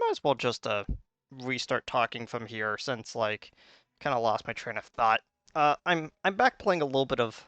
might as well just restart talking from here since like kind of lost my train of thought. I'm back playing a little bit of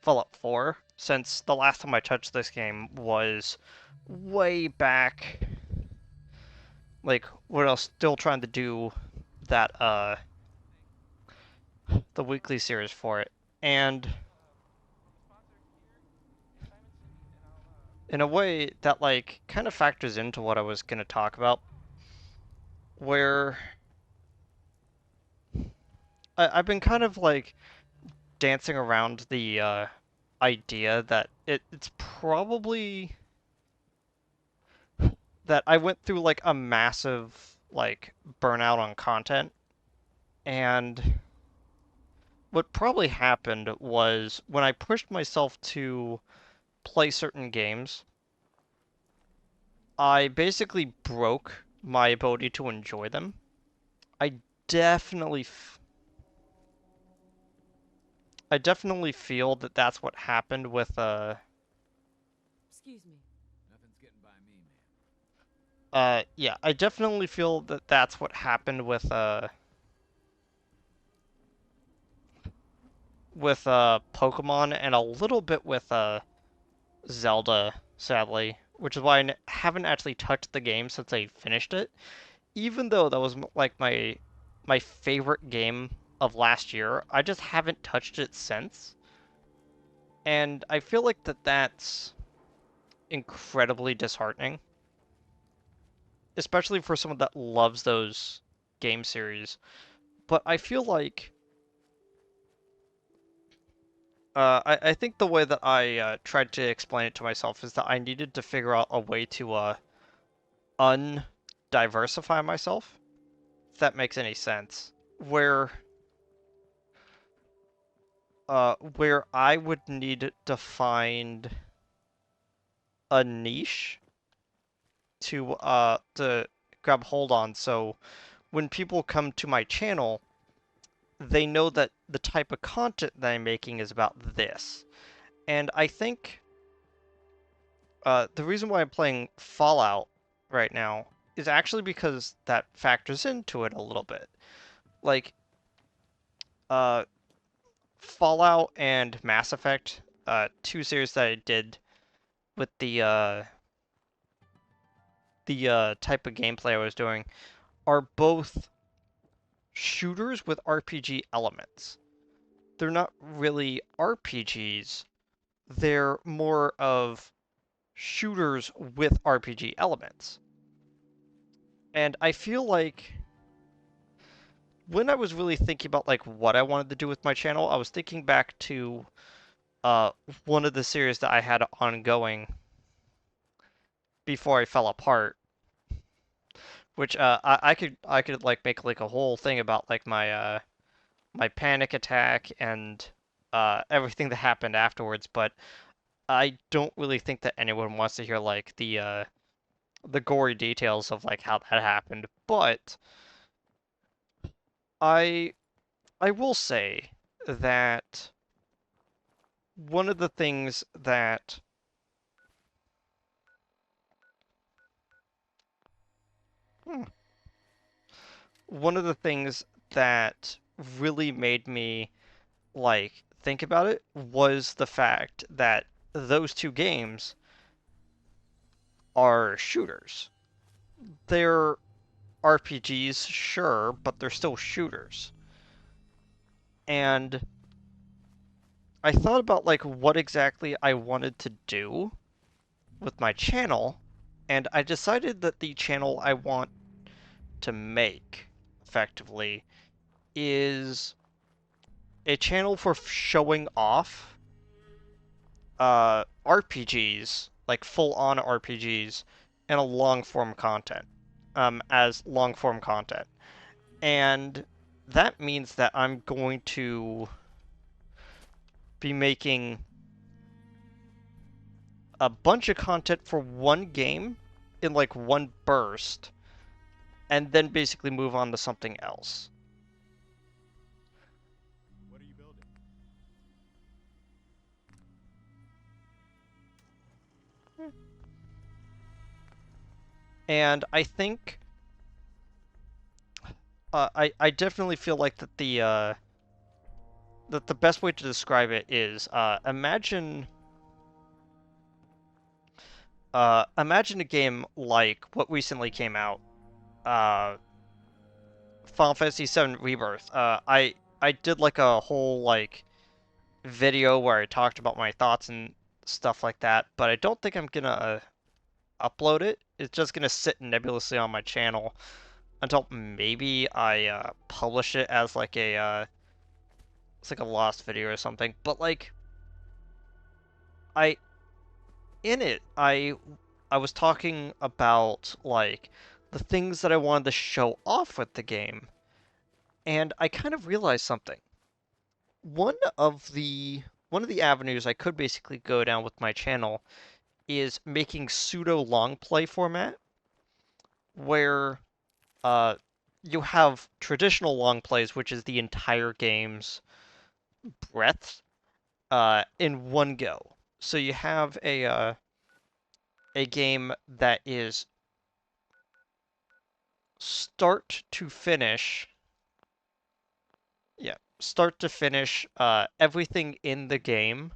Fallout 4 since the last time I touched this game was way back, like when I was still trying to do that the weekly series for it, and in a way that like kind of factors into what I was gonna talk about, where I've been kind of like dancing around the idea that it's probably that I went through like a massive like burnout on content, and what probably happened was when I pushed myself to play certain games, I basically broke my ability to enjoy them. I definitely I definitely feel that that's what happened with Excuse me. Nothing's getting by me, man. yeah, I definitely feel that that's what happened with Pokemon and a little bit with Zelda, sadly, which is why I haven't actually touched the game since I finished it. Even though that was like my favorite game of last year, I just haven't touched it since. And I feel like that's incredibly disheartening, especially for someone that loves those game series. But I feel like I think the way that I tried to explain it to myself is that I needed to figure out a way to undiversify myself, if that makes any sense. Where where I would need to find a niche to grab hold on, so when people come to my channel, they know that the type of content that I'm making is about this. And I think the reason why I'm playing Fallout right now is actually because that factors into it a little bit. Like, uh, Fallout and Mass Effect, two series that I did with the type of gameplay I was doing, are both shooters with RPG elements. They're not really RPGs. They're more of shooters with RPG elements. And I feel like when I was really thinking about like what I wanted to do with my channel, I was thinking back to uh one of the series that I had ongoing before I fell apart, which I could like make like a whole thing about like my panic attack and everything that happened afterwards, but I don't really think that anyone wants to hear like the gory details of like how that happened. But I I will say that one of the things that hmm, one of the things that really made me like think about it was the fact that those two games are shooters. They're RPGs, sure, but they're still shooters. And I thought about like what exactly I wanted to do with my channel, and I decided that the channel I want to make effectively is a channel for showing off RPGs, like full-on RPGs, and a long-form content, as long-form content. And that means that I'm going to be making a bunch of content for one game in like one burst, and then basically move on to something else. What are you building? And I think I definitely feel like that the best way to describe it is imagine a game like what recently came out, uh, Final Fantasy VII Rebirth. I did like a whole like video where I talked about my thoughts and stuff like that, but I don't think I'm gonna upload it. It's just gonna sit nebulously on my channel until maybe I publish it as like a it's like a lost video or something. But like I in it I was talking about like the things that I wanted to show off with the game, and I kind of realized something. One of the one of the avenues I could basically go down with my channel is making pseudo long play format where uh you have traditional long plays, which is the entire game's breadth, in one go. So you have a game that is start to finish, yeah, start to finish, everything in the game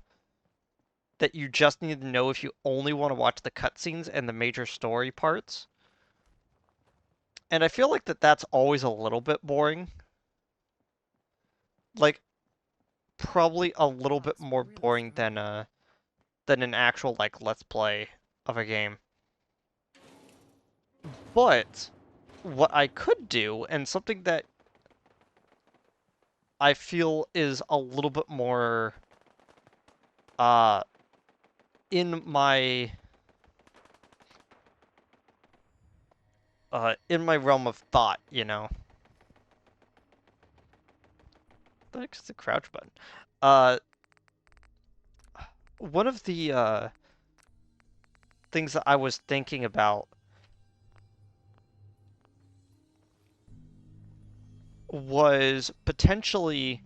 that you just need to know if you only want to watch the cutscenes and the major story parts. And I feel like that's always a little bit boring. Like probably a little bit What's more really boring screwing you? than an actual like let's play of a game. But what I could do, and something that I feel is a little bit more uh in my in my realm of thought, you know. That's the crouch button. Uh One of the things that I was thinking about was potentially,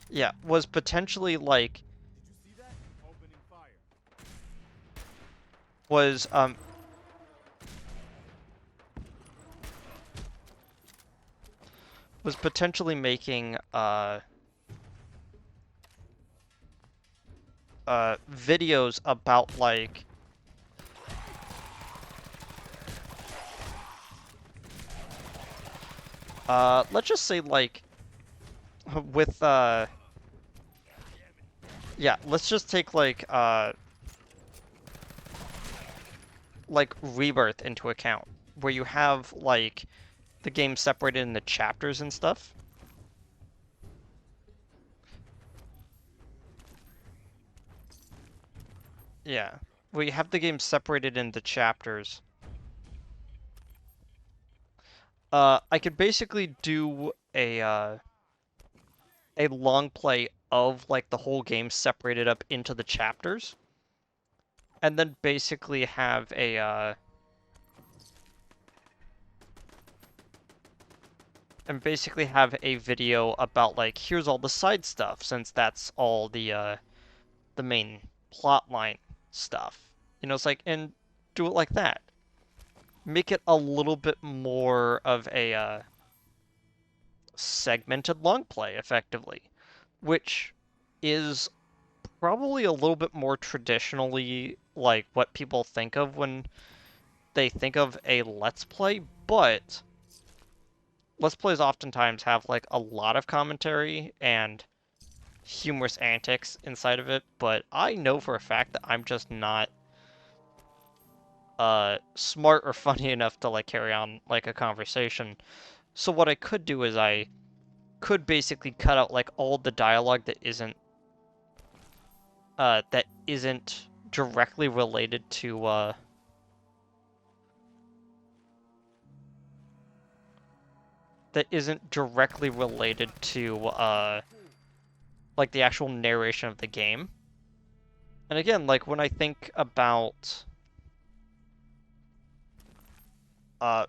yeah, was potentially like Did you see that? Opening fire. was was potentially making videos about like let's just say like with yeah, let's just take like Rebirth into account, where you have like the game separated into chapters and stuff. Yeah, where you have the game separated into chapters. I could basically do a long play of like the whole game separated up into the chapters, and then basically have a video about like here's all the side stuff, since that's all the main plot line stuff. You know, it's like, and do it like that. Make it a little bit more of a segmented long play, effectively, which is probably a little bit more traditionally like what people think of when they think of a let's play, but let's plays oftentimes have like a lot of commentary and humorous antics inside of it, but I know for a fact that I'm just not smart or funny enough to like carry on like a conversation. So what I could do is I could basically cut out like all the dialogue that isn't directly related to like the actual narration of the game. And again, like when I think about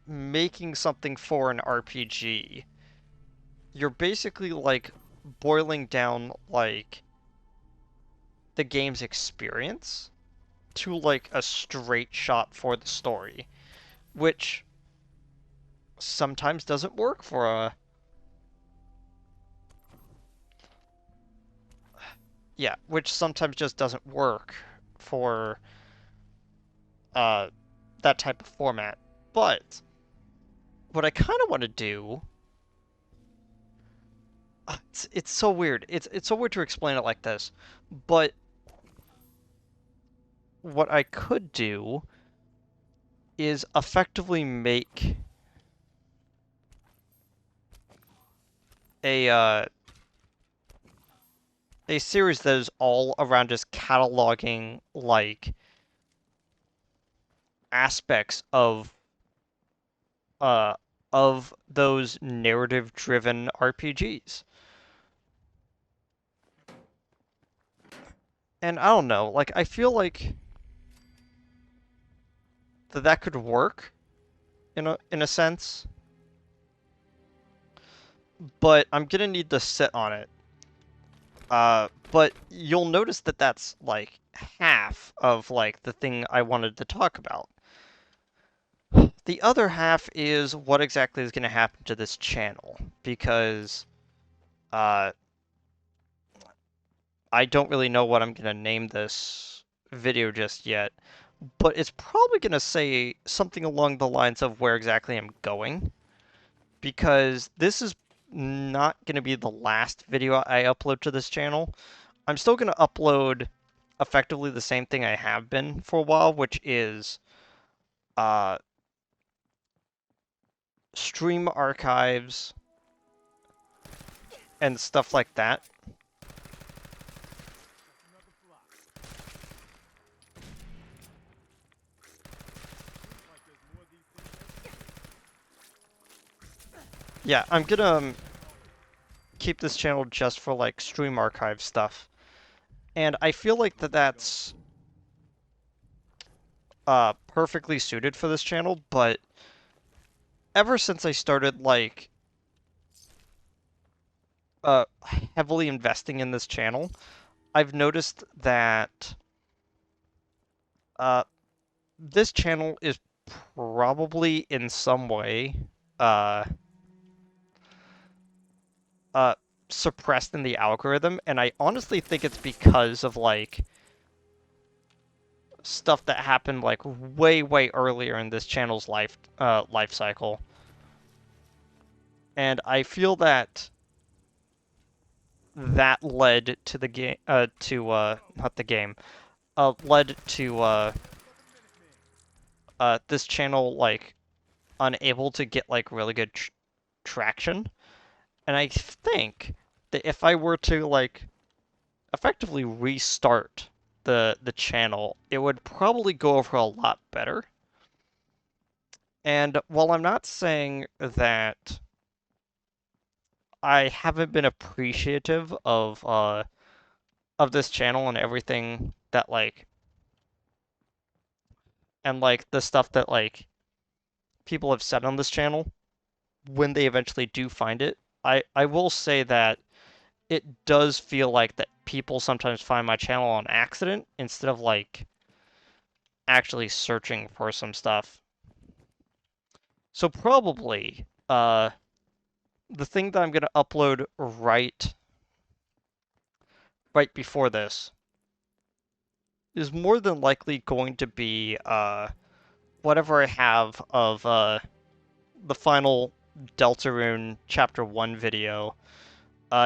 making something for an RPG, you're basically like boiling down like the game's experience to like a straight shot for the story, which sometimes doesn't work for a yeah, which sometimes just doesn't work for uh that type of format. But what I kind of want to do, it's so weird. It's so weird to explain it like this, but what I could do is effectively make a a series that is all around just cataloging like aspects uh of those narrative driven RPGs. And I don't know, like I feel like that could work in a sense, but I'm gonna need to sit on it. But you'll notice that that's like half of like the thing I wanted to talk about. The other half is what exactly is going to happen to this channel, because uh, I don't really know what I'm going to name this video just yet, but it's probably going to say something along the lines of where exactly I'm going, because this is not going to be the last video I upload to this channel. I'm still going to upload effectively the same thing I have been for a while, which is uh, stream archives and stuff like that. Another block. Seems like there's more of these things everywhere. Yeah, I'm gonna keep this channel just for like stream archive stuff. And I feel like that's perfectly suited for this channel, but ever since I started like uh heavily investing in this channel, I've noticed that uh this channel is probably in some way uh uh suppressed in the algorithm, and I honestly think it's because of like stuff that happened like way earlier in this channel's life cycle. And I feel that that led to the game to not the game led to this channel like unable to get like really good traction. And I think that if I were to like effectively restart the channel, it would probably go over a lot better. And while I'm not saying that I haven't been appreciative of this channel and everything that like and like the stuff that like people have said on this channel when they eventually do find it. I will say that it does feel like that people sometimes find my channel on accident instead of like actually searching for some stuff. So probably the thing that I'm gonna upload right before this is more than likely going to be whatever I have of the final Deltarune Chapter 1 video.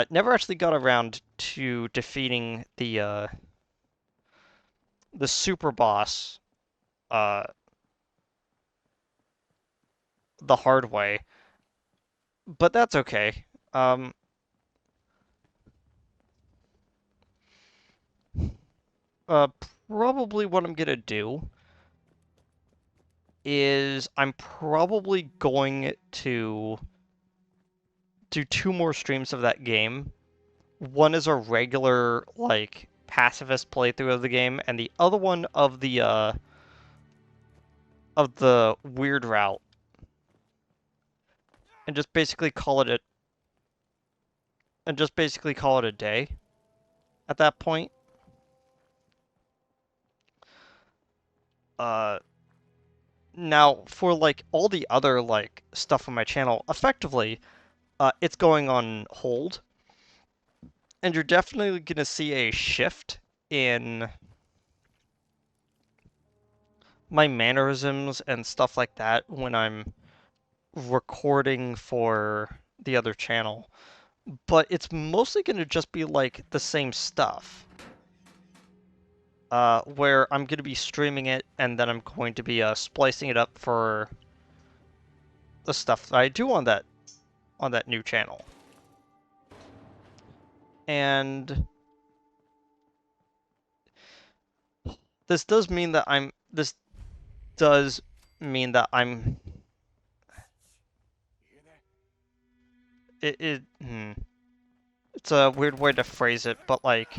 Never actually got around to defeating the super boss uh, the hard way, but that's okay. Um, uh, Probably what I'm gonna do is I'm probably going to do two more streams of that game. One is a regular like pacifist playthrough of the game, and the other one of the weird route, and just basically call it a day at that point. Now for like all the other like stuff on my channel, effectively, it's going on hold, and you're definitely gonna see a shift in my mannerisms and stuff like that when I'm recording for the other channel. But it's mostly gonna just be like the same stuff. Where I'm gonna be streaming it and then I'm going to be splicing it up for the stuff that I do on that new channel. And this does mean that does mean that I'm it it's a weird way to phrase it, but like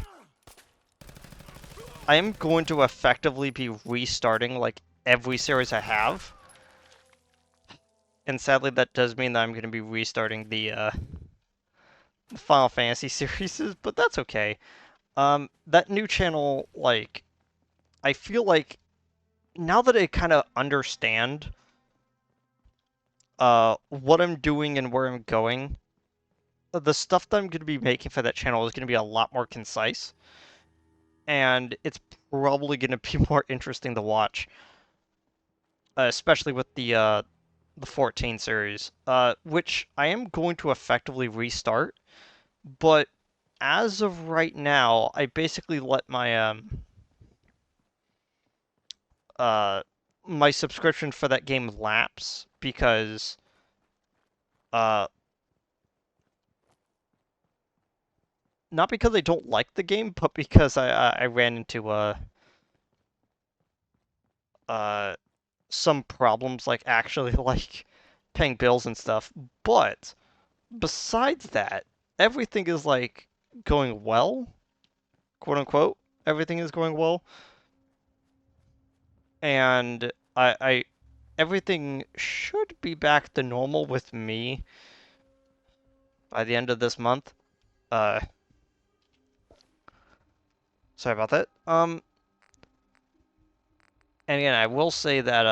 I am going to effectively be restarting like every series I have. And sadly that does mean that I'm going to be restarting the Final Fantasy series, but that's okay. That new channel, like, I feel like now that I kind of understand what I'm doing and where I'm going, the stuff that I'm going to be making for that channel is going to be a lot more concise, and it's probably going to be more interesting to watch, especially with the 14 series, which I am going to effectively restart, but as of right now, I basically let uh my subscription for that game lapse because uh not because I don't like the game, but because I ran into uh some problems like actually like paying bills and stuff. But besides that, everything is like going well, quote unquote. Everything is going well, and I everything should be back to normal with me by the end of this month. Uh, sorry about that. And again, I will say that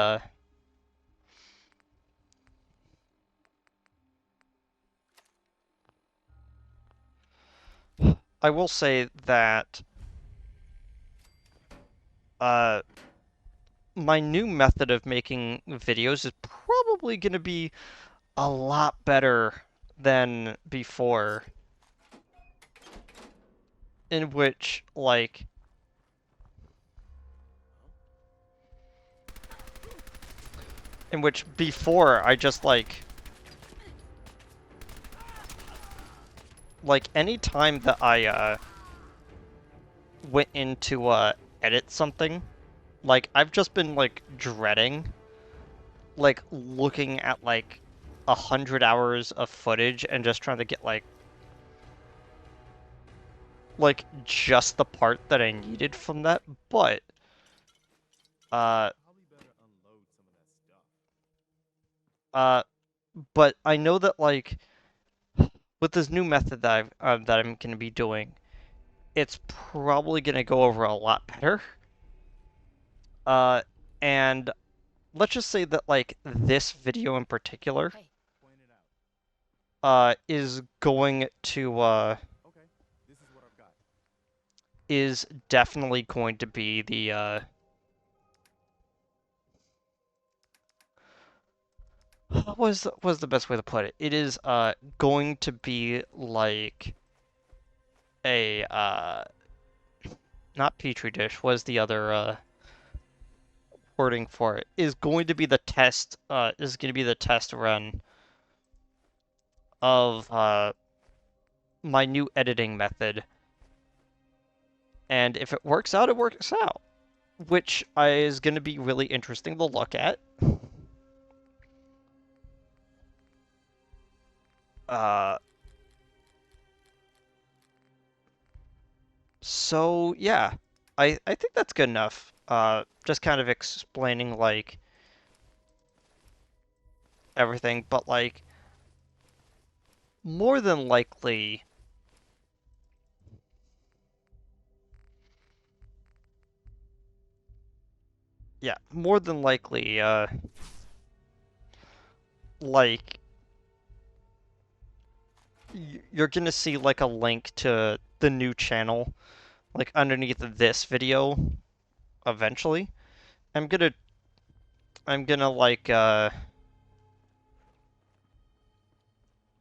I will say that uh my new method of making videos is probably going to be a lot better than before, in which like before I just like any time that I went into edit something, like I've just been like dreading like looking at like 100 hours of footage and just trying to get like just the part that I needed from that, but uh Probably better unload some of that stuff. uh but I know that like with this new method that I'm gonna be doing, it's probably gonna go over a lot better. Uh and let's just say that like this video in particular Hey, point it out. is going to Okay, this is what I've got. is definitely going to be the what was the best way to put it? It is going to be like a not petri dish, was the other wording for it? Is going to be the test is going to be the test run of my new editing method. And if it works out, it works out, which is going to be really interesting to look at. Uh So yeah, I think that's good enough. Just kind of explaining like everything, but like more than likely, yeah, more than likely, like you're gonna see like a link to the new channel like underneath this video eventually. I'm gonna I'm gonna like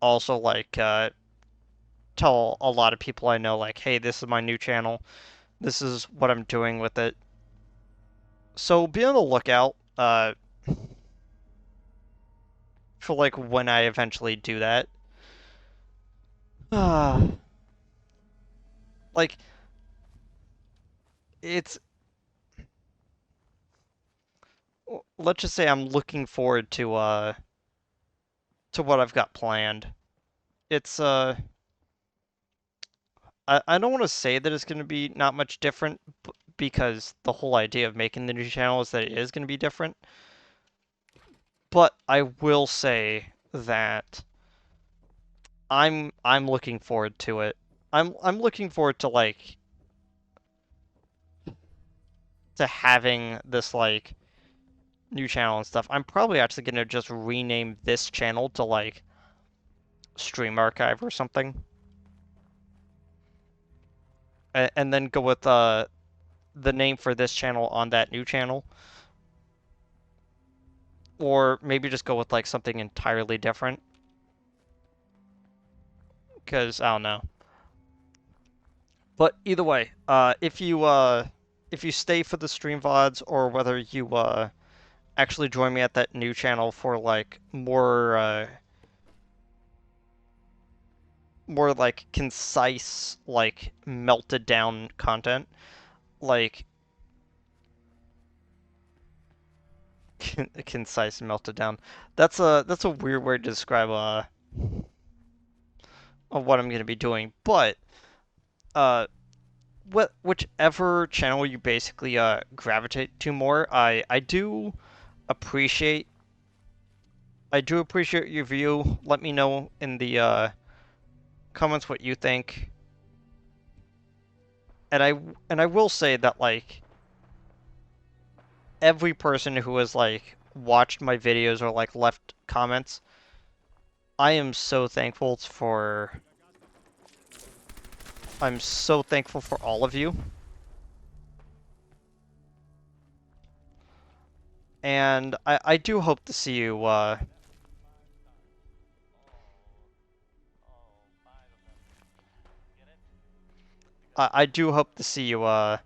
also like tell a lot of people I know like, hey, this is my new channel. This is what I'm doing with it. So be on the lookout for like when I eventually do that. Like it's let's just say I'm looking forward to what I've got planned. It's I don't want to say that it's going to be not much different because the whole idea of making the new channel is that it is going to be different. But I will say that I'm looking forward to it. I'm looking forward to like to having this like new channel and stuff. I'm probably actually going to just rename this channel to like Stream Archive or something. And then go with the name for this channel on that new channel. Or maybe just go with like something entirely different. Because I don't know. But either way, if you stay for the stream VODs or whether you actually join me at that new channel for like more like concise, like melted down content, like concise melted down. That's a weird way to describe of what I'm gonna be doing, but uh whichever channel you basically gravitate to more, appreciate I do appreciate your view. Let me know in the comments what you think. And I will say that like every person who has like watched my videos or like left comments, I am so thankful for I'm so thankful for all of you. And I do hope to see you I do hope to see you I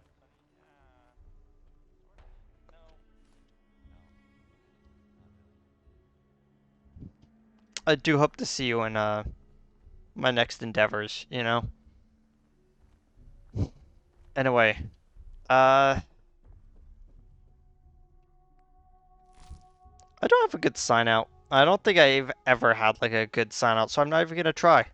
do hope to see you in my next endeavors, you know? Anyway, uh I don't have a good sign out. I don't think I've ever had like a good sign out, so I'm not even gonna try.